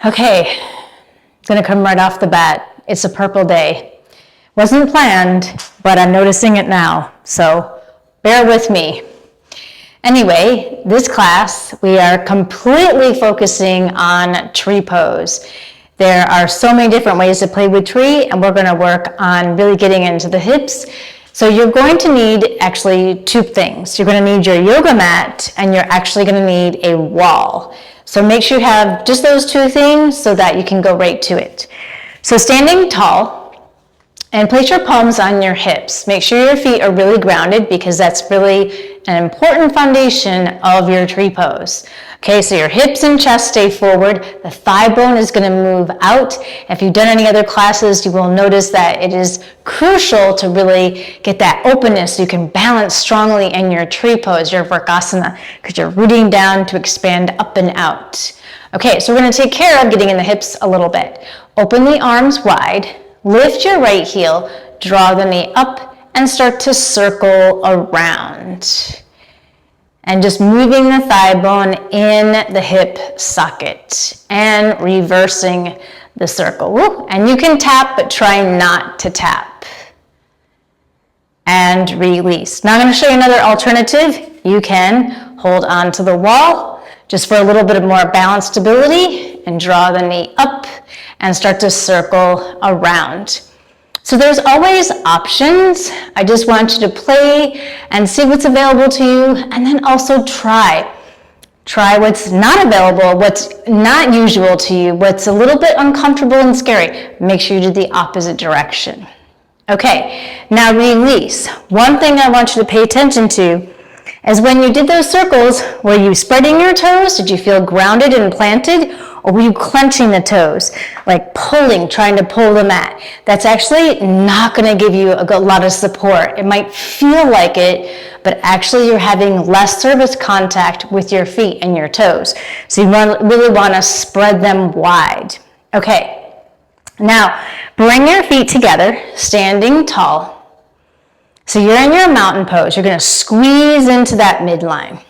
Okay, it's gonna come right off the bat. It's a purple day. Wasn't planned, but I'm noticing it now, so bear with me. Anyway, this class, we are completely focusing on tree pose. There are so many different ways to play with tree, and we're gonna work on really getting into the hips. So you're going to need actually two things. You're gonna need your yoga mat, and you're actually gonna need a wall. So make sure you have just those two things so that you can go right to it. So standing tall, and place your palms on your hips. Make sure your feet are really grounded because that's really an important foundation of your tree pose. Okay, so your hips and chest stay forward. The thigh bone is going to move out. If you've done any other classes, you will notice that it is crucial to really get that openness so you can balance strongly in your tree pose, your Vrkasana, because you're rooting down to expand up and out. Okay, so we're going to take care of getting in the hips a little bit. Open the arms wide. Lift your right heel, draw the knee up, and start to circle around. And just moving the thigh bone in the hip socket and reversing the circle. Woo. And you can tap, but try not to tap. And release. Now I'm going to show you another alternative. You can hold on to the wall just for a little bit of more balance stability and draw the knee up and start to circle around. So there's always options. I just want you to play and see what's available to you, and then also try. Try what's not available, what's not usual to you, what's a little bit uncomfortable and scary. Make sure you do the opposite direction. Okay, now release. One thing I want you to pay attention to is when you did those circles, were you spreading your toes? Did you feel grounded and planted? Or were you clenching the toes, like pulling, trying to pull the mat? That's actually not going to give you a lot of support. It might feel like it, but actually you're having less surface contact with your feet and your toes. So you really want to spread them wide. Okay, now bring your feet together, standing tall. So you're in your mountain pose. You're going to squeeze into that midline.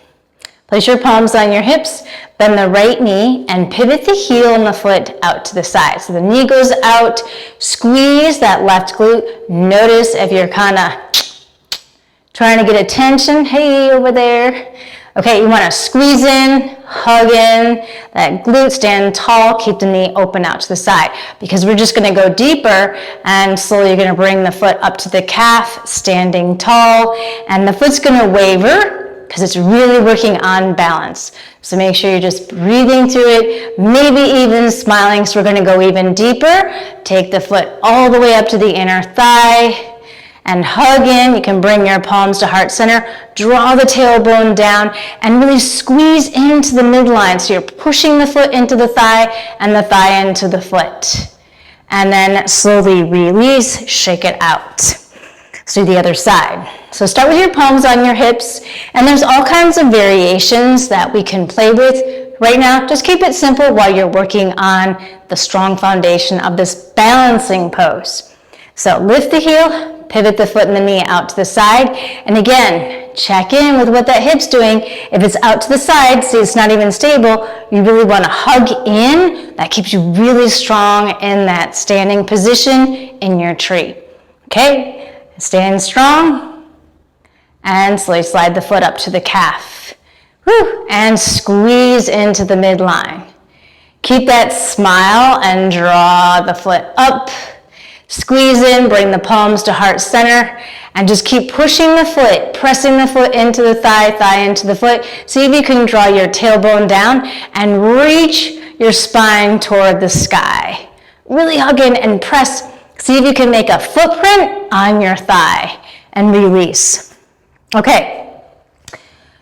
Place your palms on your hips, bend the right knee, and pivot the heel and the foot out to the side. So the knee goes out, squeeze that left glute. Notice if you're kind of trying to get attention, hey, over there. Okay, you want to squeeze in, hug in, that glute, stand tall, keep the knee open out to the side. Because we're just going to go deeper, and slowly you're going to bring the foot up to the calf, standing tall, and the foot's going to waver, because it's really working on balance. So make sure you're just breathing through it, maybe even smiling. So we're going to go even deeper. Take the foot all the way up to the inner thigh and hug in. You can bring your palms to heart center, draw the tailbone down, and really squeeze into the midline. So you're pushing the foot into the thigh and the thigh into the foot. And then slowly release, shake it out. Let's do the other side. So start with your palms on your hips, and there's all kinds of variations that we can play with. Right now, just keep it simple while you're working on the strong foundation of this balancing pose. So lift the heel, pivot the foot and the knee out to the side, and again, check in with what that hip's doing. If it's out to the side, see it's not even stable, you really want to hug in. That keeps you really strong in that standing position in your tree. Okay? Stand strong, and slowly slide the foot up to the calf. Whew, and squeeze into the midline. Keep that smile and draw the foot up. Squeeze in, bring the palms to heart center, and just keep pushing the foot, pressing the foot into the thigh, thigh into the foot. See if you can draw your tailbone down and reach your spine toward the sky. Really hug in and press. See if you can make a footprint on your thigh and release. Okay.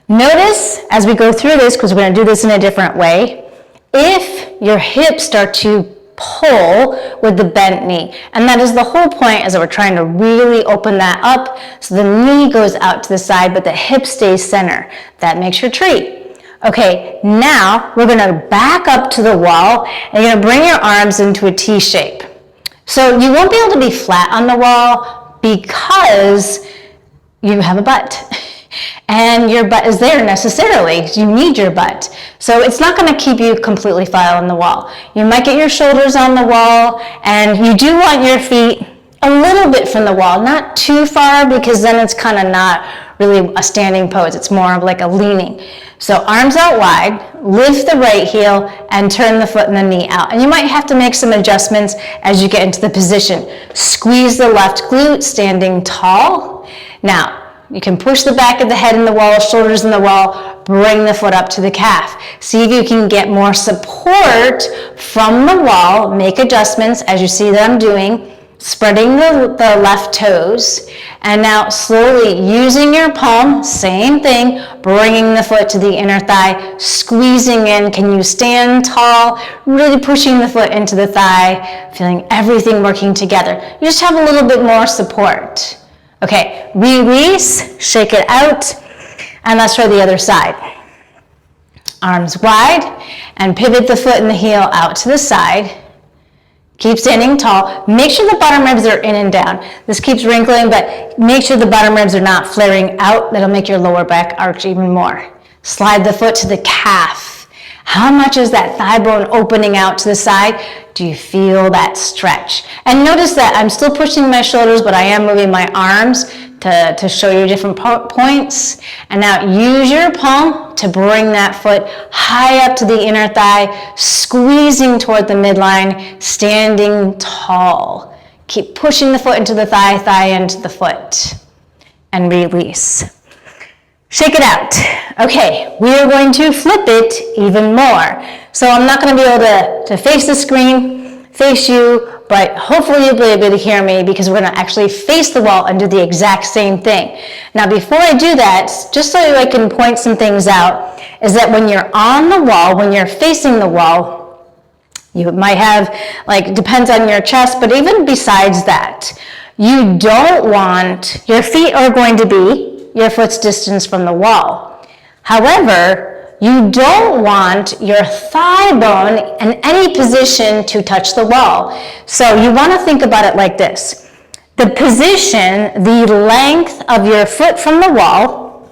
Notice as we go through this, because we're going to do this in a different way, if your hips start to pull with the bent knee. And that is the whole point, is that we're trying to really open that up so the knee goes out to the side, but the hip stays center. That makes your tree. Okay, now we're going to back up to the wall, and you're going to bring your arms into a T shape. So you won't be able to be flat on the wall because you have a butt. And your butt is there necessarily. You need your butt. So it's not going to keep you completely flat on the wall. You might get your shoulders on the wall, and you do want your feet a little bit from the wall, not too far, because then it's kind of not really a standing pose. It's more of like a leaning. So arms out wide, lift the right heel, and turn the foot and the knee out. And you might have to make some adjustments as you get into the position. Squeeze the left glute, standing tall. Now, you can push the back of the head in the wall, shoulders in the wall, bring the foot up to the calf. See if you can get more support from the wall. Make adjustments as you see that I'm doing. Spreading the left toes, and now slowly using your palm, same thing, bringing the foot to the inner thigh, squeezing in. Can you stand tall? Really pushing the foot into the thigh, feeling everything working together. You just have a little bit more support. Okay, release, shake it out, and let's try the other side. Arms wide, and pivot the foot and the heel out to the side. Keep standing tall. Make sure the bottom ribs are in and down. This keeps wrinkling, but make sure the bottom ribs are not flaring out. That'll make your lower back arch even more. Slide the foot to the calf. How much is that thigh bone opening out to the side? Do you feel that stretch? And notice that I'm still pushing my shoulders, but I am moving my arms to show you different points. And now use your palm to bring that foot high up to the inner thigh, squeezing toward the midline, standing tall. Keep pushing the foot into the thigh, thigh into the foot, and release. Shake it out. Okay, we are going to flip it even more. So I'm not going to be able to face the screen, face you, but hopefully you'll be able to hear me because we're going to actually face the wall and do the exact same thing. Now before I do that, just so I can point some things out, is that when you're on the wall, when you're facing the wall, you might have, like, depends on your chest, but even besides that, you don't want, your feet are going to be your foot's distance from the wall. However, you don't want your thigh bone in any position to touch the wall. So you want to think about it like this. The position, the length of your foot from the wall,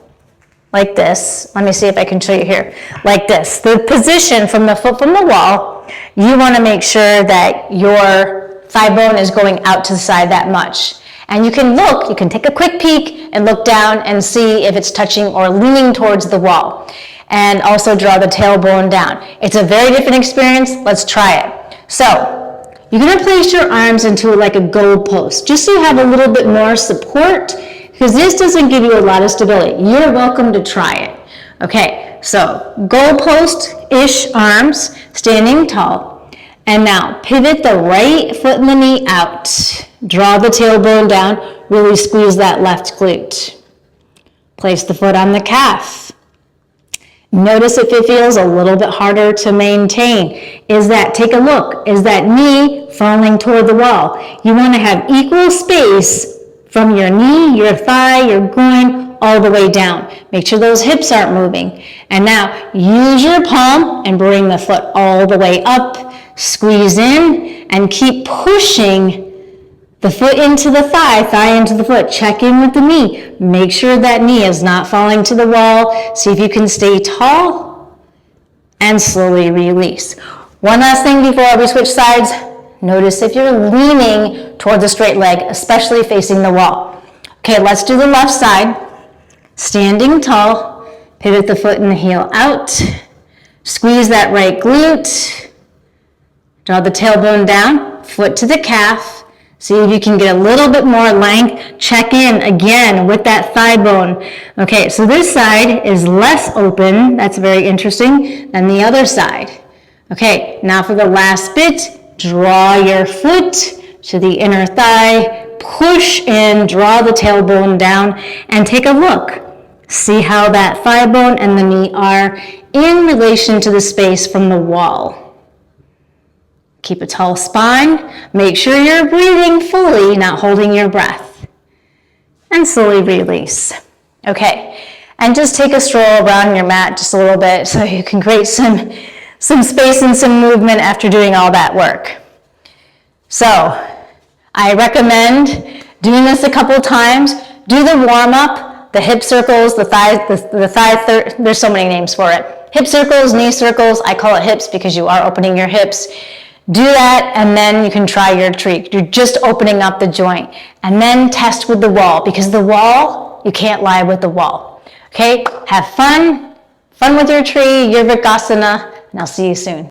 like this. Let me see if I can show you here. Like this. The position from the foot from the wall, you want to make sure that your thigh bone is going out to the side that much. And you can look, you can take a quick peek and look down and see if it's touching or leaning towards the wall. And also draw the tailbone down. It's a very different experience. Let's try it. So you're going to place your arms into like a goal post, just so you have a little bit more support, because this doesn't give you a lot of stability. You're welcome to try it. Okay, so goal post-ish arms, standing tall. And now pivot the right foot and the knee out. Draw the tailbone down. Really squeeze that left glute. Place the foot on the calf. Notice if it feels a little bit harder to maintain. Take a look, is that knee falling toward the wall? You want to have equal space from your knee, your thigh, your groin, all the way down. Make sure those hips aren't moving. And now use your palm and bring the foot all the way up. Squeeze in and keep pushing the foot into the thigh, thigh into the foot. Check in with the knee. Make sure that knee is not falling to the wall. See if you can stay tall and slowly release. One last thing before we switch sides. Notice if you're leaning towards a straight leg, especially facing the wall. Okay, let's do the left side. Standing tall, pivot the foot and the heel out. Squeeze that right glute. Draw the tailbone down, foot to the calf. See if you can get a little bit more length. Check in again with that thigh bone. Okay, so this side is less open. That's very interesting than the other side. Okay, now for the last bit, draw your foot to the inner thigh, push in, draw the tailbone down, and take a look. See how that thigh bone and the knee are in relation to the space from the wall. Keep a tall spine. Make sure you're breathing fully, not holding your breath. And slowly release. Okay, and just take a stroll around your mat just a little bit so you can create some space and some movement after doing all that work. So, I recommend doing this a couple times. Do the warm-up, the hip circles, the thigh, there's so many names for it. Hip circles, knee circles, I call it hips because you are opening your hips. Do that, and then you can try your tree. You're just opening up the joint. And then test with the wall, because the wall, you can't lie with the wall. Okay, have fun with your tree, your Vrkasana, and I'll see you soon.